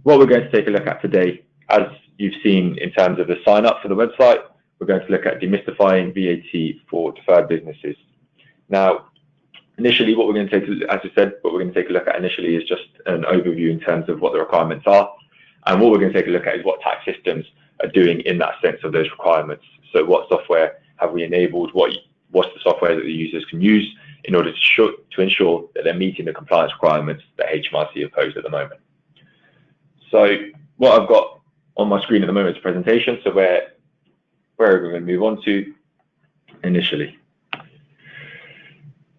what we're going to take a look at today, as you've seen in terms of the sign up for the website, we're going to look at demystifying VAT for deferred businesses. Now, initially, what we're going to take, as I said, what we're going to take a look at initially is just an overview in terms of what the requirements are. And what we're going to take a look at is what tax systems are doing in that sense of those requirements. So what software have we enabled? What's the software that the users can use in order to ensure that they're meeting the compliance requirements that HMRC have posed at the moment. So what I've got on my screen at the moment is a presentation. So where we're going to move on to initially.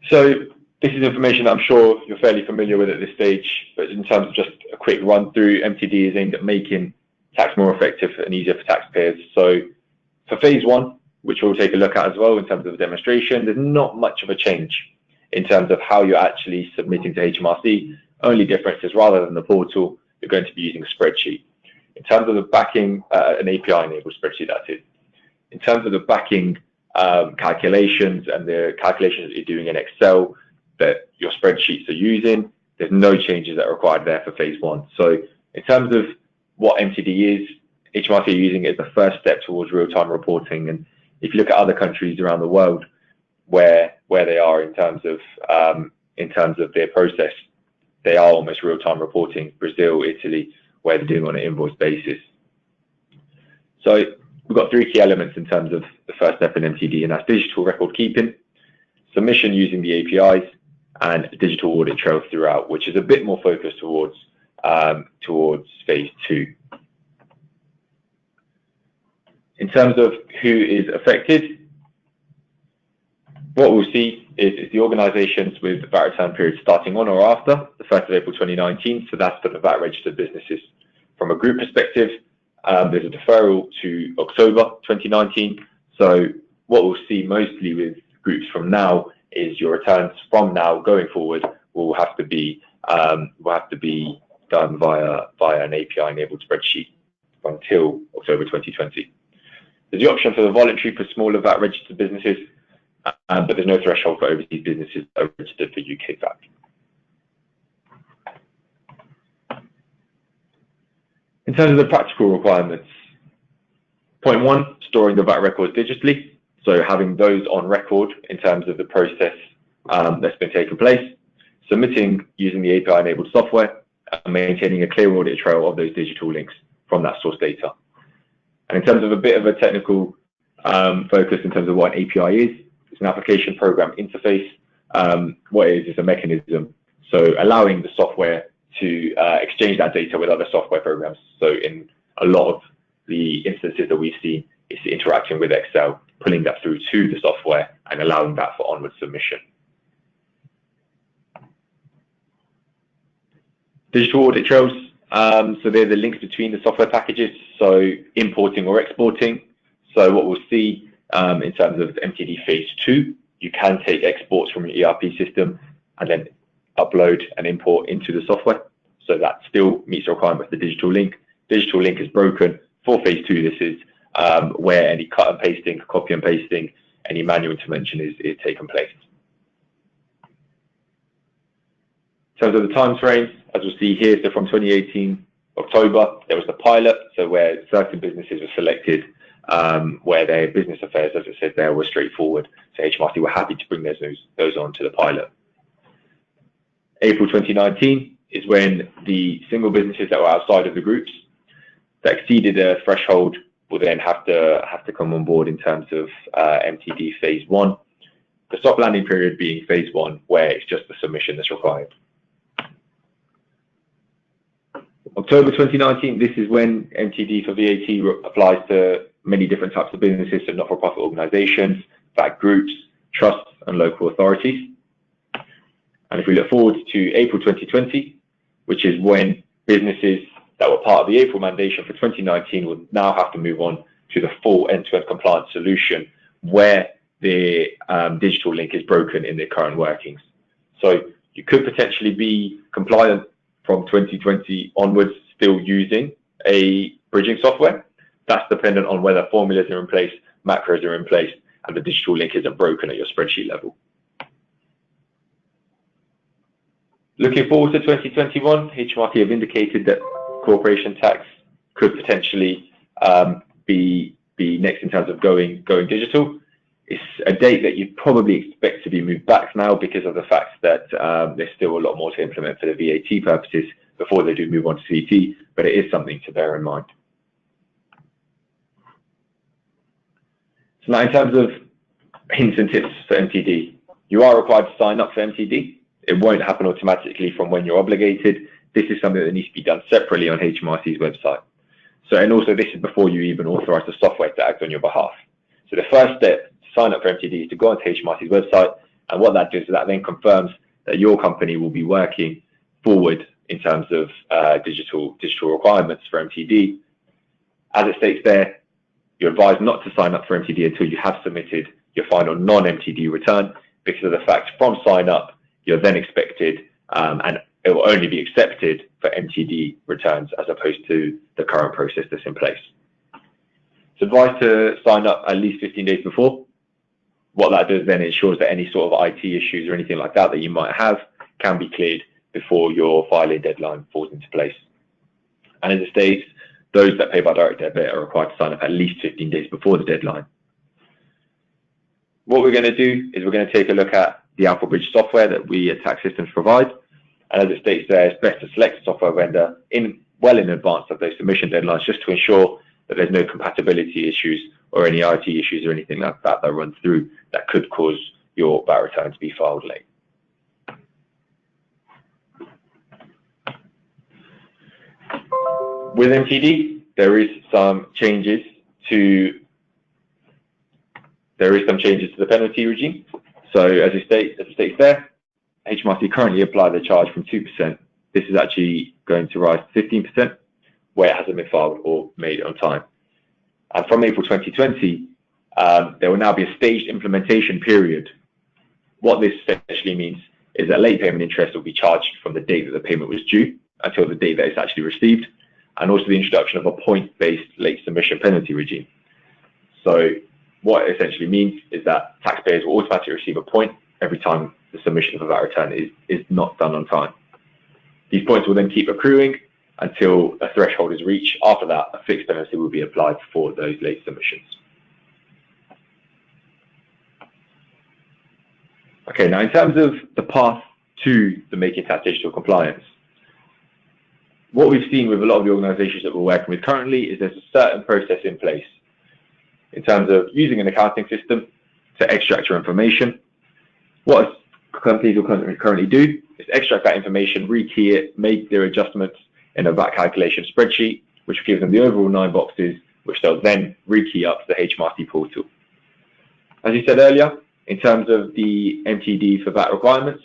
So this is information that I'm sure you're fairly familiar with at this stage, but in terms of just a quick run through, MTD is aimed at making tax more effective and easier for taxpayers. So for phase one, which we'll take a look at as well in terms of the demonstration, there's not much of a change in terms of how you're actually submitting to HMRC. Only difference is rather than the portal, you're going to be using a spreadsheet. In terms of the backing, an API-enabled spreadsheet, that is. In terms of the backing calculations and the calculations that you're doing in Excel that your spreadsheets are using, there's no changes that are required there for phase one. So in terms of what MTD is, HMRC are using it as the first step towards real-time reporting. And if you look at other countries around the world where they are in terms of their process, they are almost real-time reporting. Brazil, Italy, where they're doing on an invoice basis. So we've got three key elements in terms of the first step in MTD, and that's digital record keeping, submission using the APIs, and a digital audit trail throughout, which is a bit more focused towards phase two. In terms of who is affected, what we'll see is the organisations with VAT return periods starting on or after the 1st of April 2019. So that's for the VAT registered businesses. From a group perspective, there's a deferral to October 2019. So what we'll see mostly with groups from now is your returns from now going forward will have to be done via an API-enabled spreadsheet until October 2020. There's the option for the voluntary for smaller VAT registered businesses, but there's no threshold for overseas businesses that are registered for UK VAT. In terms of the practical requirements, point one, storing the VAT records digitally. So having those on record in terms of the process that's been taking place, submitting using the API-enabled software, and maintaining a clear audit trail of those digital links from that source data. And in terms of a bit of a technical focus in terms of what an API is, it's an application program interface. What it is a mechanism, so allowing the software to exchange that data with other software programs. So in a lot of the instances that we've seen, it's interacting with Excel, pulling that through to the software and allowing that for onward submission. Digital audit trails, so they're the links between the software packages, so importing or exporting. So what we'll see in terms of MTD phase two, you can take exports from your ERP system and then upload and import into the software. So that still meets the requirement for the digital link. Digital link is broken for phase two. This is where any cut and pasting, copy and pasting, any manual intervention is taking place. In terms of the time frames, as we'll see here, so from 2018 October, there was the pilot, so where certain businesses were selected, where their business affairs, as I said there, were straightforward. So HMRC were happy to bring those on to the pilot. April 2019 is when the single businesses that were outside of the groups that exceeded a threshold will then have to come on board in terms of MTD phase one. The soft landing period being phase one, where it's just the submission that's required. October 2019, this is when MTD for VAT applies to many different types of businesses, so not-for-profit organisations, VAT groups, trusts and local authorities. And if we look forward to April 2020, which is when businesses that were part of the April mandation for 2019 would now have to move on to the full end-to-end compliance solution where the digital link is broken in their current workings. So you could potentially be compliant from 2020 onwards still using a bridging software. That's dependent on whether formulas are in place, macros are in place, and the digital link isn't broken at your spreadsheet level. Looking forward to 2021, HMRC have indicated that corporation tax could potentially be next in terms of going digital. It's a date that you'd probably expect to be moved back now because of the fact that there's still a lot more to implement for the VAT purposes before they do move on to CT, but it is something to bear in mind. So now in terms of hints and tips for MTD, you are required to sign up for MTD. It won't happen automatically from when you're obligated. This is something that needs to be done separately on HMRC's website. So, and also this is before you even authorize the software to act on your behalf. So the first step to sign up for MTD is to go onto HMRC's website, and what that does is that then confirms that your company will be working forward in terms of digital requirements for MTD. As it states there, you're advised not to sign up for MTD until you have submitted your final non-MTD return, because of the fact from sign up, you're then expected, and it will only be accepted for MTD returns as opposed to the current process that's in place. It's advised to sign up at least 15 days before. What that does then ensures that any sort of IT issues or anything like that you might have can be cleared before your filing deadline falls into place. And as it states, those that pay by direct debit are required to sign up at least 15 days before the deadline. What we're going to do is we're going to take a look at the AlphaBridge software that we at Tax Systems provide. And as it states there, it's best to select a software vendor well in advance of those submission deadlines, just to ensure that there's no compatibility issues or any IT issues or anything like that that runs through that could cause your VAT return to be filed late. With MTD, there is some changes to the penalty regime. So as it states there, HMRC currently apply the charge from 2%. This is actually going to rise to 15% where it hasn't been filed or made on time. And from April 2020, there will now be a staged implementation period. What this essentially means is that late payment interest will be charged from the date that the payment was due until the date that it's actually received, and also the introduction of a point-based late submission penalty regime. So what it essentially means is that taxpayers will automatically receive a point every time the submission of a VAT return is not done on time. These points will then keep accruing until a threshold is reached. After that, a fixed penalty will be applied for those late submissions. Okay, now in terms of the path to the Making Tax Digital compliance, what we've seen with a lot of the organisations that we're working with currently is there's a certain process in place in terms of using an accounting system to extract your information. What companies will currently do is extract that information, rekey it, make their adjustments in a VAT calculation spreadsheet, which gives them the overall 9 boxes, which they'll then rekey up to the HMRC portal. As you said earlier, in terms of the MTD for VAT requirements,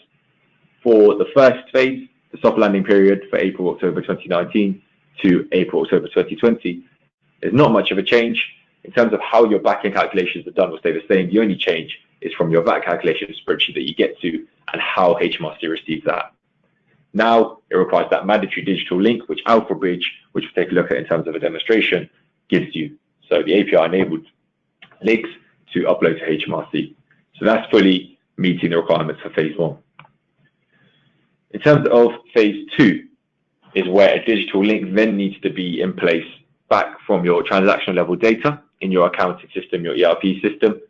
for the first phase, the soft landing period for April-October 2019 to April-October 2020, there's not much of a change. In terms of how your back-end calculations are done will stay the same. The only change is from your VAT calculation spreadsheet that you get to and how HMRC receives that. Now it requires that mandatory digital link, which AlphaBridge, which we'll take a look at in terms of a demonstration, gives you. So the API-enabled links to upload to HMRC. So that's fully meeting the requirements for phase 1. In terms of phase 2 is where a digital link then needs to be in place back from your transactional level data in your accounting system, your ERP system,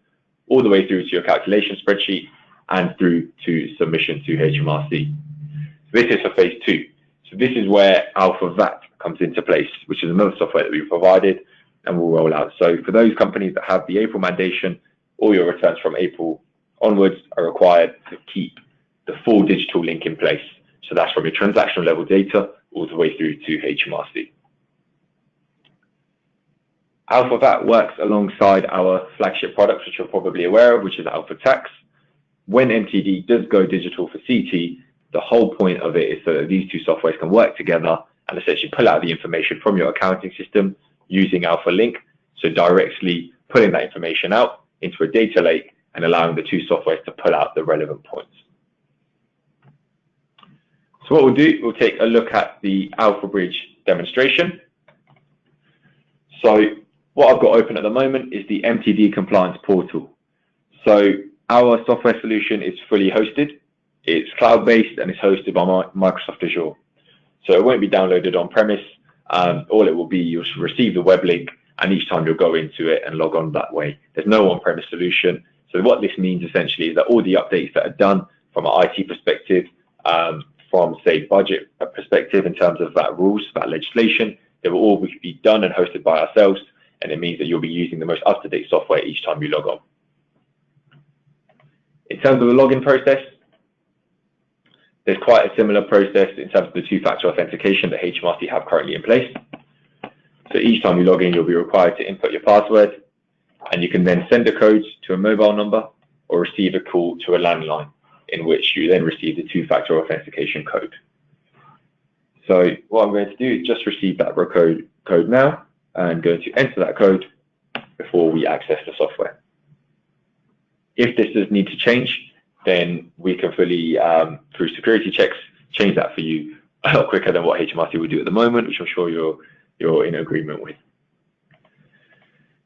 all the way through to your calculation spreadsheet and through to submission to HMRC. This is for phase 2. So this is where AlphaVat comes into place, which is another software that we've provided and will roll out. So for those companies that have the April mandation, all your returns from April onwards are required to keep the full digital link in place. So that's from your transactional level data all the way through to HMRC. AlphaVat works alongside our flagship products, which you're probably aware of, which is AlphaTax. When MTD does go digital for CT, the whole point of it is so that these two softwares can work together and essentially pull out the information from your accounting system using AlphaLink, so directly pulling that information out into a data lake and allowing the two softwares to pull out the relevant points. So what we'll do, we'll take a look at the AlphaBridge demonstration. So what I've got open at the moment is the MTD compliance portal. So our software solution is fully hosted. It's cloud-based and it's hosted by Microsoft Azure. So it won't be downloaded on-premise. all it will be, you'll receive the web link, and each time you'll go into it and log on that way. There's no on-premise solution. So what this means essentially is that all the updates that are done from an IT perspective, from say budget perspective in terms of VAT rules, VAT legislation, they will all be done and hosted by ourselves, and it means that you'll be using the most up-to-date software each time you log on. In terms of the login process, there's quite a similar process in terms of the two-factor authentication that HMRC have currently in place. So each time you log in, you'll be required to input your password, and you can then send a code to a mobile number or receive a call to a landline, in which you then receive the two-factor authentication code. So what I'm going to do is just receive that code now, and going to enter that code before we access the software. If this does need to change, then we can fully, through security checks, change that for you a lot quicker than what HMRC would do at the moment, which I'm sure you're in agreement with.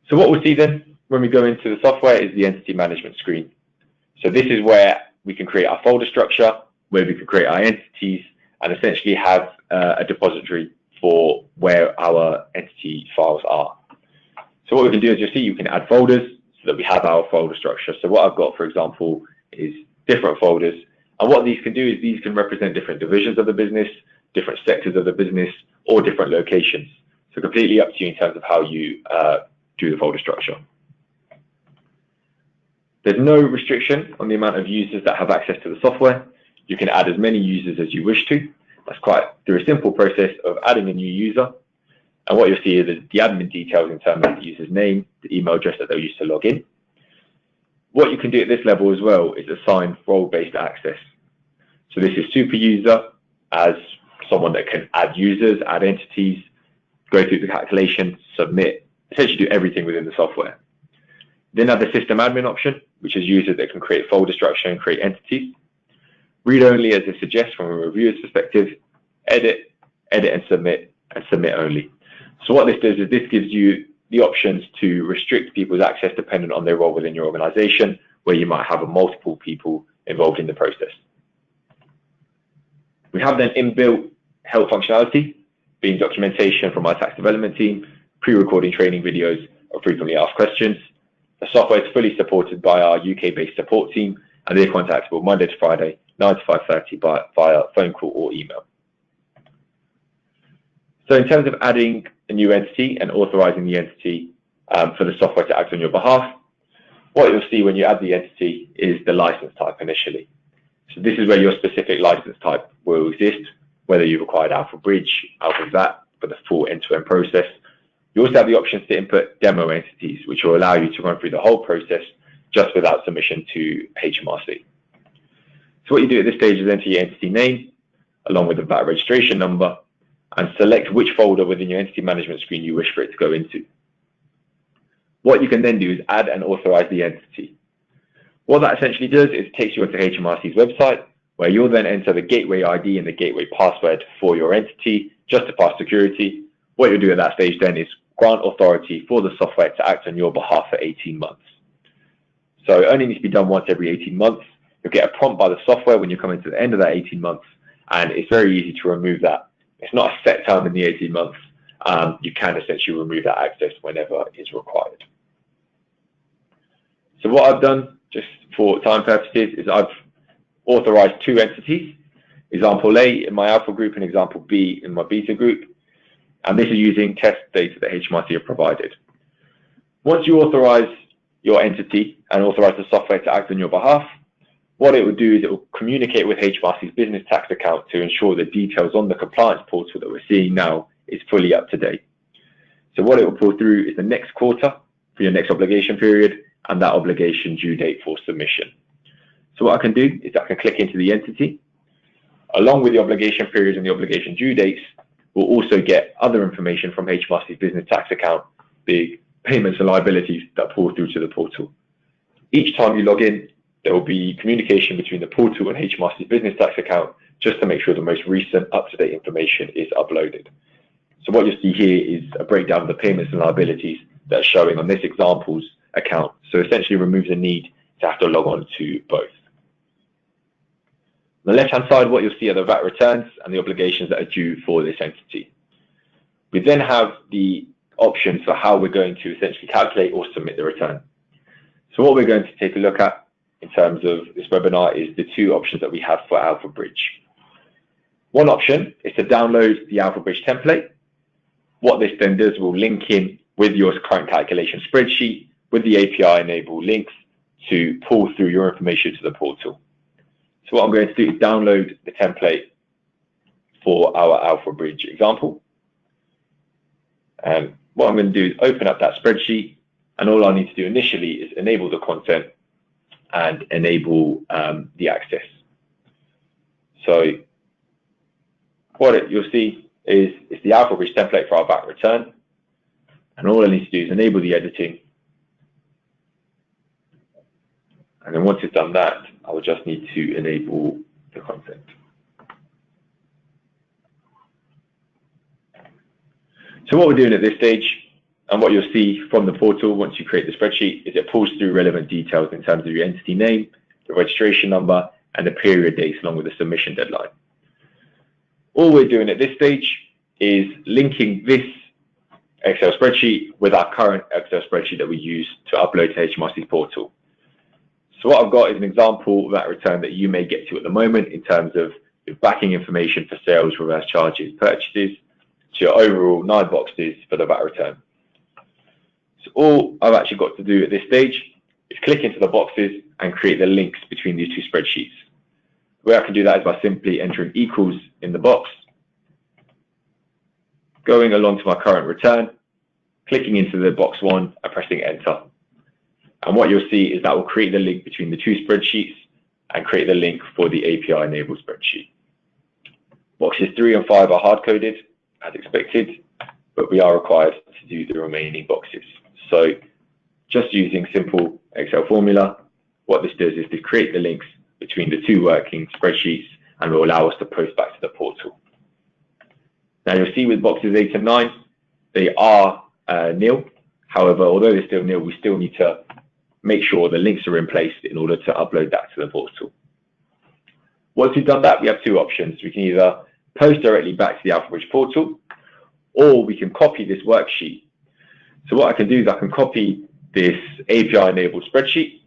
So what we'll see then when we go into the software is the entity management screen. So this is where we can create our folder structure, where we can create our entities, and essentially have a depository for where our entity files are. So what we can do is, you'll see, you can add folders so that we have our folder structure. So what I've got, for example, is different folders. And what these can do is these can represent different divisions of the business, different sectors of the business, or different locations. So completely up to you in terms of how you do the folder structure. There's no restriction on the amount of users that have access to the software. You can add as many users as you wish to. That's quite through a simple process of adding a new user. And what you'll see is the admin details in terms of the user's name, the email address that they'll use to log in. What you can do at this level as well is assign role-based access. So this is super user as someone that can add users, add entities, go through the calculation, submit, essentially do everything within the software. Then have the system admin option, which is users that can create folder structure and create entities. Read only, as it suggests from a reviewer's perspective, edit and submit only. So what this does is this gives you the options to restrict people's access dependent on their role within your organization, where you might have multiple people involved in the process. We have then inbuilt help functionality, being documentation from our tax development team, pre-recording training videos, or frequently asked questions. The software is fully supported by our UK-based support team, and they're contactable Monday to Friday, 9 to 5:30 via phone call or email. So in terms of adding a new entity and authorizing the entity for the software to act on your behalf, what you'll see when you add the entity is the license type initially. So this is where your specific license type will exist, whether you've acquired AlphaBridge, AlphaVat for the full end-to-end process. You also have the options to input demo entities, which will allow you to run through the whole process just without submission to HMRC. So what you do at this stage is enter your entity name, along with the VAT registration number, and select which folder within your entity management screen you wish for it to go into. What you can then do is add and authorize the entity. What that essentially does is it takes you onto HMRC's website, where you'll then enter the gateway ID and the gateway password for your entity, just to pass security. What you'll do at that stage then is grant authority for the software to act on your behalf for 18 months. So it only needs to be done once every 18 months. You'll get a prompt by the software when you come into the end of that 18 months, and it's very easy to remove that. It's not a set time in the 18 months. You can essentially remove that access whenever is required. So what I've done, just for time purposes, is I've authorized two entities, example A in my alpha group and example B in my beta group. And this is using test data that HMRC have provided. Once you authorize your entity and authorize the software to act on your behalf, what it will do is it will communicate with HMRC's business tax account to ensure the details on the compliance portal that we're seeing now is fully up to date. So what it will pull through is the next quarter for your next obligation period and that obligation due date for submission. So what I can do is I can click into the entity. Along with the obligation periods and the obligation due dates, we'll also get other information from HMRC's business tax account, the payments and liabilities that pull through to the portal. Each time you log in, there will be communication between the portal and HMRC's business tax account just to make sure the most recent up-to-date information is uploaded. So what you'll see here is a breakdown of the payments and liabilities that are showing on this example's account. So essentially removes the need to have to log on to both. On the left-hand side, what you'll see are the VAT returns and the obligations that are due for this entity. We then have the options for how we're going to essentially calculate or submit the return. So what we're going to take a look at in terms of this webinar is the two options that we have for AlphaBridge. One option is to download the AlphaBridge template. What this then does will link in with your current calculation spreadsheet with the API-enabled links to pull through your information to the portal. So what I'm going to do is download the template for our AlphaBridge example. And what I'm going to do is open up that spreadsheet, and all I need to do initially is enable the content and enable the access. So what you'll see is the AlphaBridge template for our VAT return, and all I need to do is enable the editing. And then once it's done that, I will just need to enable the content. So what we're doing at this stage, and what you'll see from the portal once you create the spreadsheet, is it pulls through relevant details in terms of your entity name, the registration number, and the period dates along with the submission deadline. All we're doing at this stage is linking this Excel spreadsheet with our current Excel spreadsheet that we use to upload to HMRC's portal. So what I've got is an example of that return that you may get to at the moment in terms of your backing information for sales, reverse charges, purchases, to your overall 9 boxes for the VAT return. So all I've actually got to do at this stage is click into the boxes and create the links between these two spreadsheets. The way I can do that is by simply entering equals in the box, going along to my current return, clicking into the box 1 and pressing enter. And what you'll see is that will create the link between the two spreadsheets and create the link for the API-enabled spreadsheet. Boxes 3 and 5 are hard-coded, as expected, but we are required to do the remaining boxes. So just using simple Excel formula, what this does is to create the links between the two working spreadsheets and will allow us to post back to the portal. Now you'll see with boxes 8 and 9, they are nil. However, although they're still nil, we still need to make sure the links are in place in order to upload that to the portal. Once we've done that, we have two options. We can either post directly back to the AlphaBridge portal, or we can copy this worksheet. So what I can do is I can copy this API-enabled spreadsheet.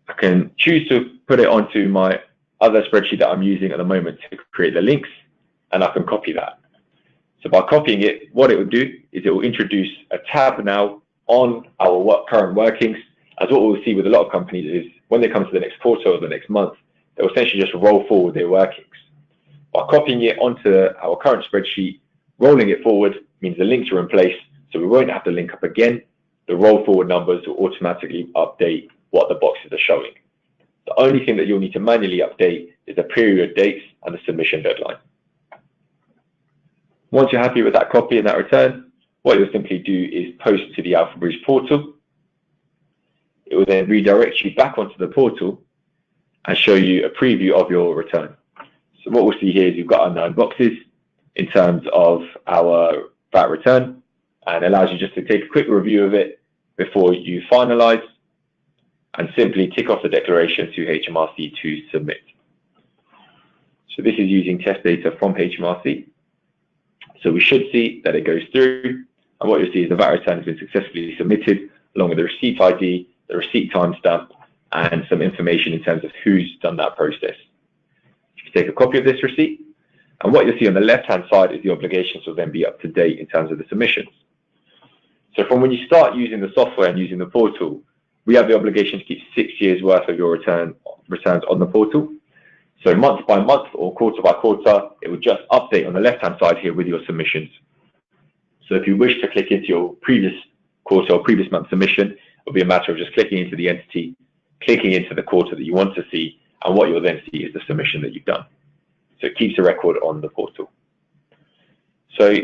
I can choose to put it onto my other spreadsheet that I'm using at the moment to create the links, and I can copy that. So by copying it, what it will do is it will introduce a tab now on our current workings, as what we'll see with a lot of companies is when they come to the next quarter or the next month, they'll essentially just roll forward their workings. By copying it onto our current spreadsheet, rolling it forward means the links are in place, so we won't have to link up again. The roll forward numbers will automatically update what the boxes are showing. The only thing that you'll need to manually update is the period dates and the submission deadline. Once you're happy with that copy and that return, what you'll simply do is post to the AlphaBridge portal. It will then redirect you back onto the portal and show you a preview of your return. So what we'll see here is you've got our 9 boxes in terms of our VAT return, and allows you just to take a quick review of it before you finalize and simply tick off the declaration to HMRC to submit. So this is using test data from HMRC. So we should see that it goes through, and what you'll see is the VAT return has been successfully submitted along with the receipt ID, the receipt timestamp, and some information in terms of who's done that process. You take a copy of this receipt, and what you'll see on the left-hand side is the obligations will then be up to date in terms of the submissions. So from when you start using the software and using the portal, we have the obligation to keep 6 years worth of your returns on the portal. So month by month or quarter by quarter, it will just update on the left-hand side here with your submissions. So if you wish to click into your previous quarter or previous month submission, it'll be a matter of just clicking into the entity, clicking into the quarter that you want to see, and what you'll then see is the submission that you've done. So it keeps a record on the portal. So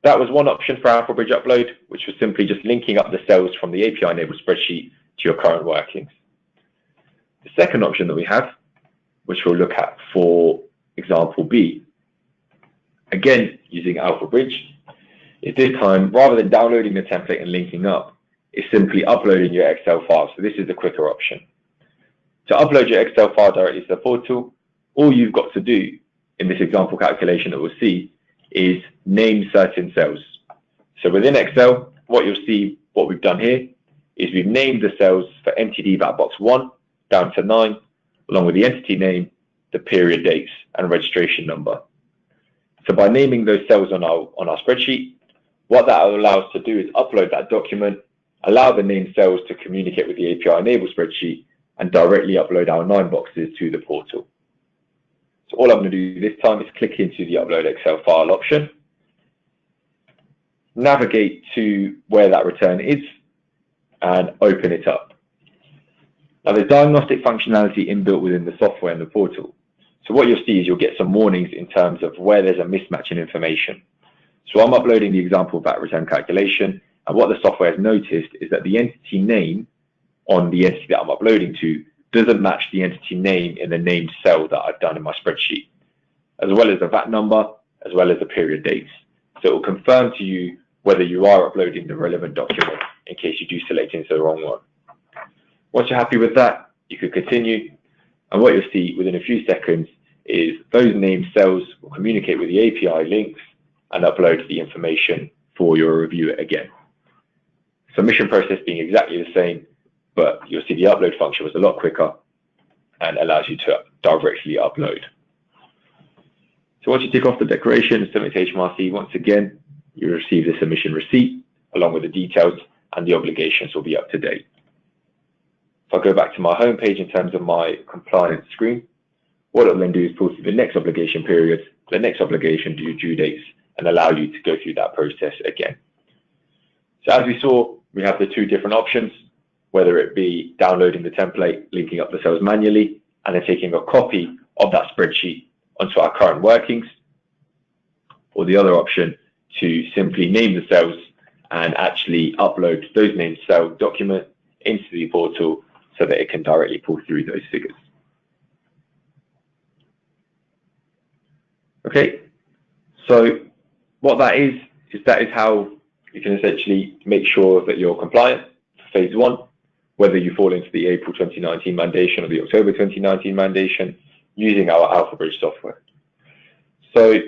that was one option for AlphaBridge Upload, which was simply just linking up the cells from the API-enabled spreadsheet to your current workings. The second option that we have, which we'll look at for example B, again using AlphaBridge, is this time, rather than downloading the template and linking up, is simply uploading your Excel file. So this is the quicker option. To upload your Excel file directly to the portal, all you've got to do in this example calculation that we'll see is name certain cells. So within Excel, what you'll see, what we've done here is we've named the cells for MTD VAT box 1 down to 9, along with the entity name, the period dates, and registration number. So by naming those cells on our spreadsheet, what that will allow us to do is upload that document, allow the named cells to communicate with the API-enabled spreadsheet, and directly upload our 9 boxes to the portal. So all I'm going to do this time is click into the Upload Excel File option, navigate to where that return is, and open it up. Now there's diagnostic functionality inbuilt within the software and the portal. So what you'll see is you'll get some warnings in terms of where there's a mismatch in information. So I'm uploading the example VAT return calculation, and what the software has noticed is that the entity name on the entity that I'm uploading to doesn't match the entity name in the named cell that I've done in my spreadsheet, as well as the VAT number, as well as the period dates. So it will confirm to you whether you are uploading the relevant document in case you do select into the wrong one. Once you're happy with that, you can continue, and what you'll see within a few seconds is those named cells will communicate with the API links and upload the information for your review again. Submission process being exactly the same, but you'll see the upload function was a lot quicker and allows you to directly upload. So once you tick off the declaration and submit to HMRC, once again, you receive the submission receipt along with the details, and the obligations will be up to date. If I go back to my home page in terms of my compliance screen, what it will then do is pull through the next obligation period, the next obligation due dates, and allow you to go through that process again. So as we saw, we have the 2 different options, whether it be downloading the template, linking up the cells manually, and then taking a copy of that spreadsheet onto our current workings, or the other option to simply name the cells and actually upload those named cell document into the portal so that it can directly pull through those figures. Okay, so what that is how you can essentially make sure that you're compliant for phase 1, whether you fall into the April 2019 mandation or the October 2019 mandation, using our AlphaBridge software. So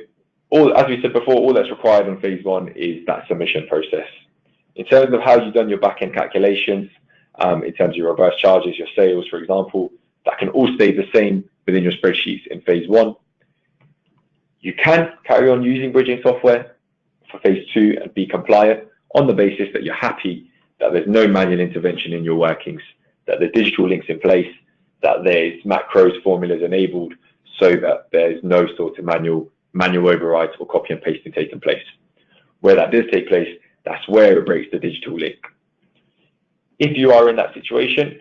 as we said before, all that's required on phase 1 is that submission process. In terms of how you've done your back-end calculations, in terms of your reverse charges, your sales, for example, that can all stay the same within your spreadsheets in phase 1. You can carry on using bridging software for phase 2 and be compliant on the basis that you're happy that there's no manual intervention in your workings, that the digital link's in place, that there's macros, formulas enabled, so that there's no sort of manual overrides or copy and pasting taking place. Where that does take place, that's where it breaks the digital link. If you are in that situation,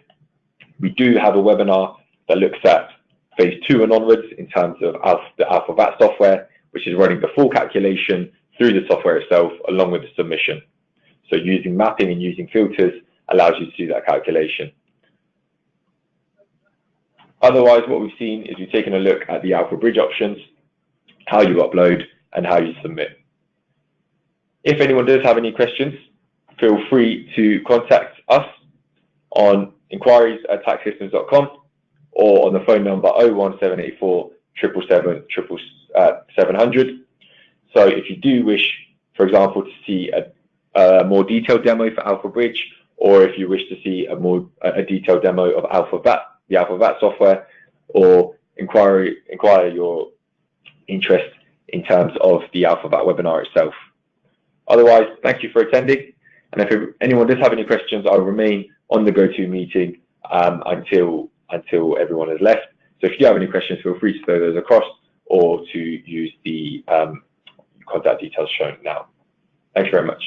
we do have a webinar that looks at phase 2 and onwards in terms of the AlphaVat software, which is running the full calculation through the software itself along with the submission. So using mapping and using filters allows you to do that calculation. Otherwise, what we've seen is we've taken a look at the AlphaBridge options, how you upload and how you submit. If anyone does have any questions, feel free to contact us on inquiries@taxsystems.com or on the phone number 01784 777 700. So if you do wish, for example, to see a more detailed demo for AlphaBridge, or if you wish to see a detailed demo of AlphaVat, the AlphaVat software, or inquire your interest in terms of the AlphaVat webinar itself. Otherwise, thank you for attending. And if anyone does have any questions, I'll remain on the GoToMeeting until everyone has left. So if you do have any questions, feel free to throw those across or to use the contact details shown now. Thanks very much.